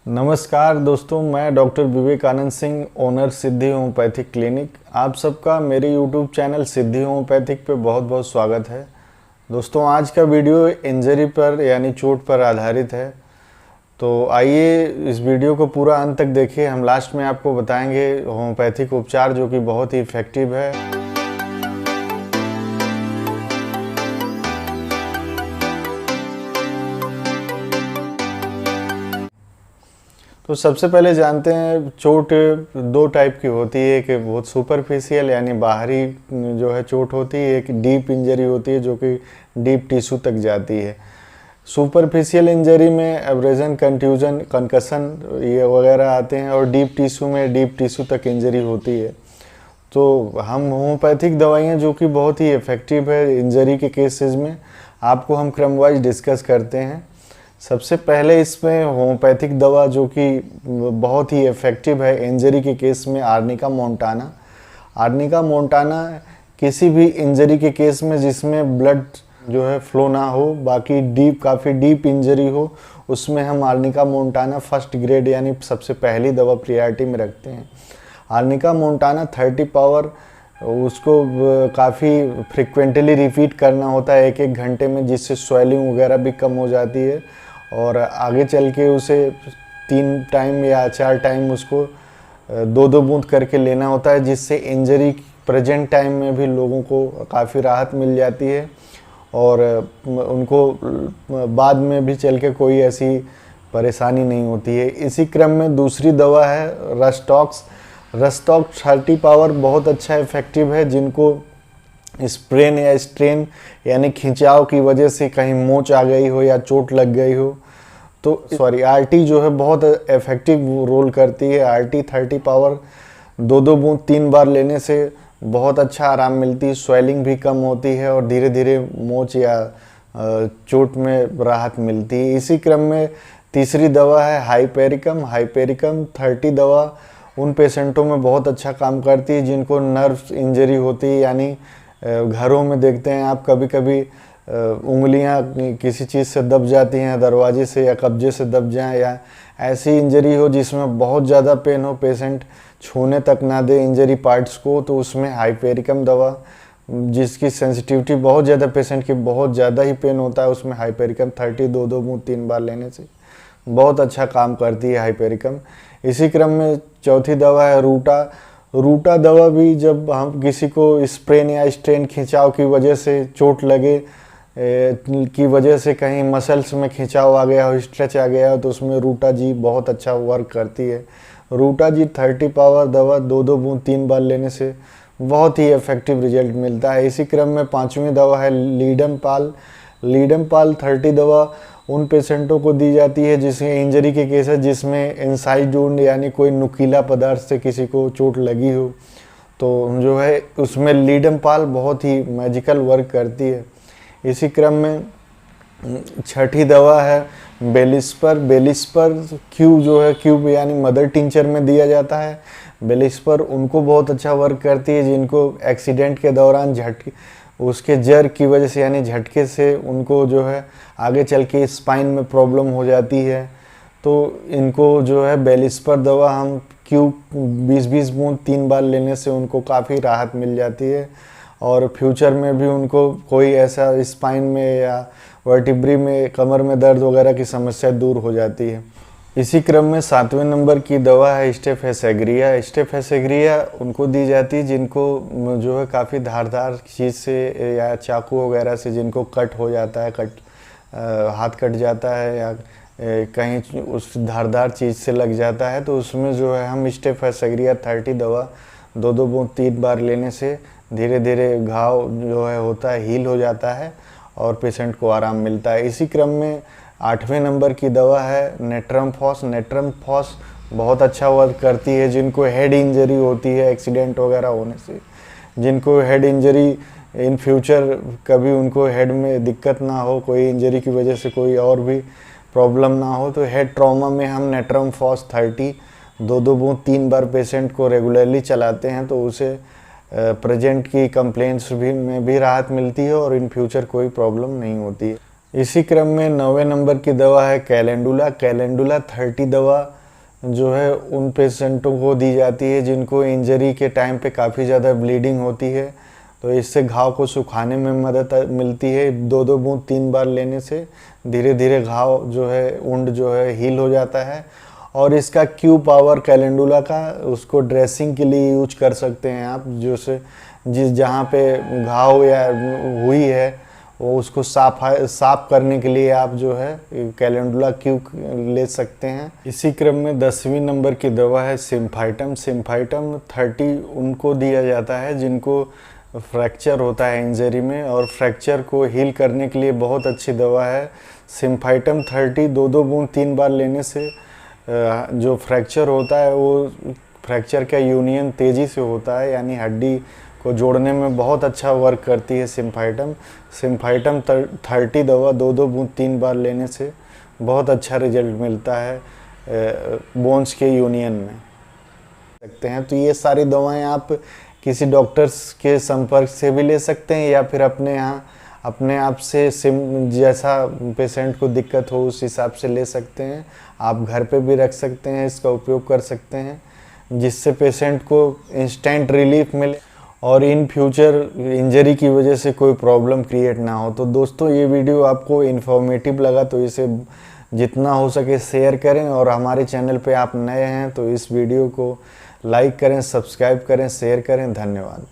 नमस्कार दोस्तों, मैं डॉक्टर विवेकानंद सिंह, ओनर सिद्धि होम्योपैथिक क्लिनिक। आप सबका मेरे यूट्यूब चैनल सिद्धि होम्योपैथिक पे बहुत बहुत स्वागत है। दोस्तों, आज का वीडियो इंजरी पर यानी चोट पर आधारित है। तो आइए इस वीडियो को पूरा अंत तक देखिए। हम लास्ट में आपको बताएंगे होम्योपैथिक उपचार जो कि बहुत ही इफ़ेक्टिव है। तो सबसे पहले जानते हैं, चोट दो टाइप की होती है। एक बहुत सुपरफिशियल यानी बाहरी जो है चोट होती है, एक डीप इंजरी होती है जो कि डीप टिश्यू तक जाती है। सुपरफिशियल इंजरी में एब्रेजन, कंट्यूजन, कंकशन ये वगैरह आते हैं, और डीप टिश्यू में डीप टिश्यू तक इंजरी होती है। तो हम होम्योपैथिक दवाइयाँ जो कि बहुत ही इफ़ेक्टिव है इंजरी के केसेस में, आपको हम क्रम वाइज डिस्कस करते हैं। सबसे पहले इसमें होम्योपैथिक दवा जो कि बहुत ही इफ़ेक्टिव है इंजरी के केस में, आर्निका मोंटाना। आर्निका मोंटाना किसी भी इंजरी के केस में जिसमें ब्लड जो है फ्लो ना हो, बाकी काफ़ी डीप इंजरी हो, उसमें हम आर्निका मोंटाना फर्स्ट ग्रेड यानी सबसे पहली दवा प्रियॉरिटी में रखते हैं। आर्निका मोंटाना 30 पावर, उसको काफ़ी फ्रिक्वेंटली रिपीट करना होता है 1-1 घंटे में, जिससे स्वेलिंग वगैरह भी कम हो जाती है। और आगे चल के उसे 3 टाइम या 4 टाइम उसको 2-2 बूंद करके लेना होता है, जिससे इंजरी प्रेजेंट टाइम में भी लोगों को काफ़ी राहत मिल जाती है और उनको बाद में भी चल के कोई ऐसी परेशानी नहीं होती है। इसी क्रम में दूसरी दवा है रस्टॉक्स। रस्टॉक्स 30 पावर बहुत अच्छा इफ़ेक्टिव है, जिनको स्प्रेन या स्ट्रेन यानी खिंचाव की वजह से कहीं मोच आ गई हो या चोट लग गई हो, तो आरटी जो है बहुत इफेक्टिव रोल करती है। आरटी 30 पावर 2-2 बूंद 3 बार लेने से बहुत अच्छा आराम मिलती है, स्वेलिंग भी कम होती है और धीरे धीरे मोच या चोट में राहत मिलती है। इसी क्रम में तीसरी दवा है हाइपेरिकम। हाइपेरिकम 30 दवा उन पेशेंटों में बहुत अच्छा काम करती है जिनको नर्व इंजरी होती है, यानी घरों में देखते हैं आप कभी कभी उंगलियां किसी चीज़ से दब जाती हैं, दरवाजे से या कब्जे से दब जाएं, या ऐसी इंजरी हो जिसमें बहुत ज़्यादा पेन हो, पेशेंट छूने तक ना दे इंजरी पार्ट्स को, तो उसमें हाइपेरिकम दवा जिसकी सेंसिटिविटी बहुत ज़्यादा, पेशेंट की बहुत ज़्यादा ही पेन होता है, उसमें हाइपेरिकम 30 2-2 बूंद 3 बार लेने से बहुत अच्छा काम करती है हाइपेरिकम। इसी क्रम में चौथी दवा है रूटा। रूटा दवा भी जब हम किसी को स्प्रेन या स्ट्रेन खिंचाव की वजह से चोट लगे की वजह से कहीं मसल्स में खिंचाव आ गया हो, स्ट्रेच आ गया हो, तो उसमें रूटा जी बहुत अच्छा वर्क करती है। रूटा जी 30 पावर दवा 2-2 बूंद 3 बार लेने से बहुत ही इफेक्टिव रिजल्ट मिलता है। इसी क्रम में पांचवी दवा है लीडम पाल। लीडम पाल 30 दवा उन पेशेंटों को दी जाती है जिसमें इंजरी के केस है जिसमें इनसाइड वुंड यानी कोई नुकीला पदार्थ से किसी को चोट लगी हो, तो जो है उसमें लीडम पाल बहुत ही मैजिकल वर्क करती है। इसी क्रम में छठी दवा है बेलिस्पर। बेलिस्पर क्यूब जो है, क्यूब यानी मदर टिंचर में दिया जाता है। बेलिस्पर उनको बहुत अच्छा वर्क करती है जिनको एक्सीडेंट के दौरान उसके जर की वजह से यानी झटके से उनको जो है आगे चल के स्पाइन में प्रॉब्लम हो जाती है, तो इनको जो है बेलिस्पर दवा हम क्यूब 20-20 बूंद 3 बार लेने से उनको काफ़ी राहत मिल जाती है और फ्यूचर में भी उनको कोई ऐसा स्पाइन में या वर्टिब्री में, कमर में दर्द वगैरह की समस्या दूर हो जाती है। इसी क्रम में 7वें नंबर की दवा है स्टेफेसेग्रिया। स्टेफेसेग्रिया उनको दी जाती है जिनको जो है काफ़ी धारदार चीज़ से या चाकू वगैरह से जिनको कट हो जाता है, हाथ कट जाता है या कहीं उस धारदार चीज़ से लग जाता है, तो उसमें जो है हम स्टेफेसेग्रिया 30 दवा 2-2 बूंद 3 बार लेने से धीरे धीरे घाव जो है होता है हील हो जाता है और पेशेंट को आराम मिलता है। इसी क्रम में 8वें नंबर की दवा है नेट्रम फॉस। नेट्रम फॉस बहुत अच्छा वर्क करती है जिनको हेड इंजरी होती है एक्सीडेंट वगैरह होने से, जिनको हेड इंजरी इन फ्यूचर कभी उनको हेड में दिक्कत ना हो, कोई इंजरी की वजह से कोई और भी प्रॉब्लम ना हो, तो हेड ट्रॉमा में हम नेट्रम फॉस 30 2-2 बूंद 3 बार पेशेंट को रेगुलरली चलाते हैं, तो उसे प्रेजेंट की कंप्लेंट्स में भी राहत मिलती है और इन फ्यूचर कोई प्रॉब्लम नहीं होती है। इसी क्रम में 9वें नंबर की दवा है कैलेंडुला। कैलेंडुला 30 दवा जो है उन पेशेंटों को दी जाती है जिनको इंजरी के टाइम पे काफ़ी ज़्यादा ब्लीडिंग होती है। तो इससे घाव को सुखाने में मदद मिलती है। 2-2 बूंद 3 बार लेने से धीरे धीरे घाव जो है वुंड जो है हील हो जाता है। और इसका क्यू पावर कैलेंडुला का उसको ड्रेसिंग के लिए यूज कर सकते हैं आप, जो से जिस जहाँ पे घाव या हुई है वो उसको साफ करने के लिए आप जो है कैलेंडुला क्यू ले सकते हैं। इसी क्रम में 10वीं नंबर की दवा है सिम्फाइटम। सिम्फाइटम 30 उनको दिया जाता है जिनको फ्रैक्चर होता है इंजरी में, और फ्रैक्चर को हील करने के लिए बहुत अच्छी दवा है सिम्फाइटम 30। 2-2 बूंद 3 बार लेने से जो फ्रैक्चर होता है वो फ्रैक्चर का यूनियन तेज़ी से होता है, यानी हड्डी को जोड़ने में बहुत अच्छा वर्क करती है सिम्फाइटम। सिम्फाइटम 30 दवा 2-2 बूंद 3 बार लेने से बहुत अच्छा रिजल्ट मिलता है बोन्स के यूनियन में सकते हैं। तो ये सारी दवाएं आप किसी डॉक्टर्स के संपर्क से भी ले सकते हैं, या फिर अपने आप से जैसा पेशेंट को दिक्कत हो उस हिसाब से ले सकते हैं। आप घर पे भी रख सकते हैं, इसका उपयोग कर सकते हैं, जिससे पेशेंट को इंस्टेंट रिलीफ मिले और इन फ्यूचर इंजरी की वजह से कोई प्रॉब्लम क्रिएट ना हो। तो दोस्तों, ये वीडियो आपको इन्फॉर्मेटिव लगा तो इसे जितना हो सके शेयर करें, और हमारे चैनल पे आप नए हैं तो इस वीडियो को लाइक करें, सब्सक्राइब करें, शेयर करें। धन्यवाद।